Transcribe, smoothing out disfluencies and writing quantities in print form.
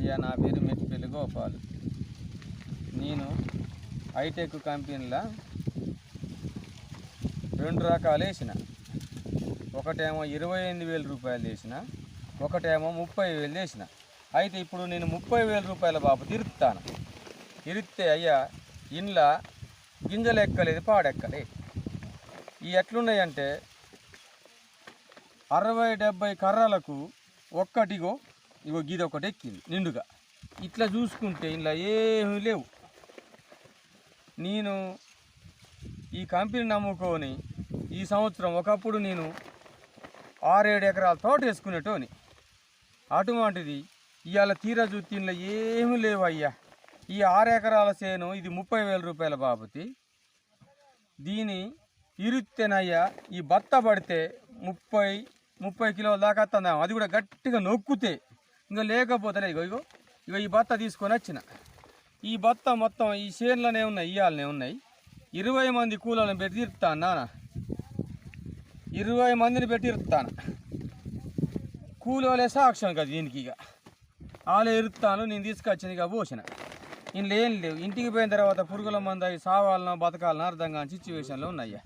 అయ్యా నా పేరు మెట్టిపల్లి గోపాల్. నేను హైటెక్ కంపెనీలో 2 రకాలు వేసిన. ఒకటేమో 28,000 రూపాయలు వేసిన, ఒకటేమో 30,000 వేసిన. అయితే ఇప్పుడు నేను 30,000 రూపాయల బాబు తిరుగుతాను. తిరిగితే అయ్యా ఇంట్లో గింజలు ఎక్కలేదు, పాడెక్కలే. ఈ ఎట్లున్నాయంటే 60-70 కర్రలకు ఒక్కటిగో ఇగో గీది ఒకటి ఎక్కింది నిండుగా. ఇట్లా చూసుకుంటే ఇంట్లో ఏమీ లేవు. నేను ఈ కంపెనీ నమ్ముకొని ఈ సంవత్సరం ఒకప్పుడు నేను 6-7 ఎకరాల తోట వేసుకునేటోని. అటువంటిది ఇవాళ తీరా చూస్తే ఇంట్లో ఏమీ లేవు అయ్యా. ఈ 6 ఎకరాల చేను ఇది 30,000 రూపాయల బాబుతి. దీని ఇరుత్తేనయ్యా ఈ బత్త పడితే 30 కిలోల దాకా వస్తుందా, అది కూడా గట్టిగా నొక్కితే. ఇంకా లేకపోతే ఇగో ఇగో ఇగో ఈ బత్త తీసుకొని వచ్చిన. ఈ బత్త మొత్తం ఈ చేనులోనే ఉన్నాయి, ఇయ్యాలనే ఉన్నాయి. 20 మంది కూలీలను పెట్టి ఇరుతాను నాన్న, 20 మందిని పెట్టి ఇరుతాను. కూలీలే సాక్ష్యం కదా దీనికి. ఇక వాళ్ళే ఇరుతాను, నేను తీసుకొచ్చిన ఇక పోసిన. ఇంట్లో ఏం లేవు. ఇంటికి పోయిన తర్వాత పురుగుల మందు అవి సావాలనో బతకాలనో అర్థం కాని సిచ్యువేషన్లో ఉన్నాయ్యా.